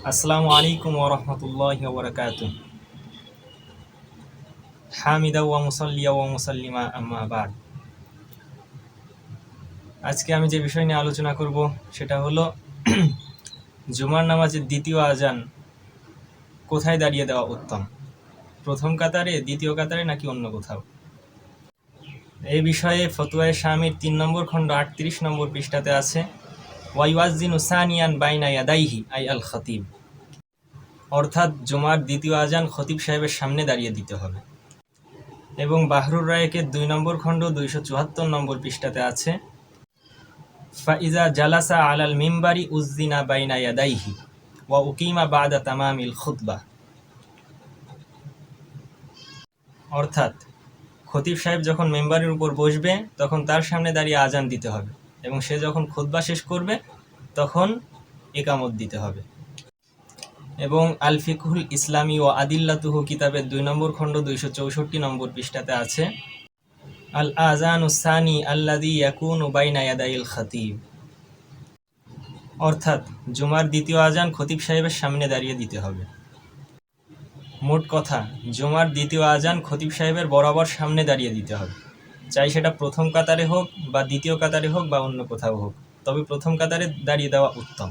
আসসালামু আলাইকুম ওয়া রাহমাতুল্লাহি ওয়া বারাকাতুহু। হামিদা ওয়া মুসাল্লিয়া ওয়া মুসাল্লিমা আম্মা বাদ। আজকে আমি যে বিষয় নিয়ে আলোচনা করব সেটা হলো জুমার নামাজের দ্বিতীয় আজান কোথায় দাঁড়িয়ে দেওয়া উত্তম, প্রথম কাতারে, দ্বিতীয় কাতারে নাকি অন্য কোথাও। এই বিষয়ে ফতোয়ায়ে শামির ৩ নম্বর খণ্ড ৩৮ নম্বর পৃষ্ঠাতে আছে, ওয়াইওয়াজ্জিনু সানিয়ান বাইনা ইয়াদাইহি আই আল খতিব, অর্থাৎ জুমার দ্বিতীয় আজান খতিব সাহেবের সামনে দাঁড়িয়ে দিতে হবে। এবং বাহরুর রায়েকের ২ নম্বর খণ্ড ২৭৪ নম্বর পৃষ্ঠাতে আছে, ফাইজা জালাসা আলাল মিম্বারি উজ্জিনা বাইনা ইয়াদাইহি ওয়া উকিমা বাদা তামামিল খুতবাহ, অর্থাৎ খতিব সাহেব যখন মেম্বারের উপর বসবে তখন তার সামনে দাঁড়িয়ে আজান দিতে হবে এবং সে যখন খুতবা শেষ করবে তখন একামত দিতে হবে। এবং আল ফিকহুল ইসলামী ও আদিল্লাতুহু কিতাবের ২ নম্বর খণ্ড ২৬৪ নম্বর পৃষ্ঠাতে আছে, আল আজানুস সানি আল্লাযী ইয়াকুনু বাইনা ইয়াদাইল খতিব, অর্থাৎ জুমার দ্বিতীয় আজান খতিব সাহেবের সামনে দাঁড়িয়ে দিতে হবে। মোট কথা, জুমার দ্বিতীয় আজান খতিব সাহেবের বরাবর সামনে দাঁড়িয়ে দিতে হবে, চাই সেটা প্রথম কাতারে হোক বা দ্বিতীয় কাতারে হোক বা অন্য কোথাও হোক, তবে প্রথম কাতারে দাঁড়িয়ে দেওয়া উত্তম।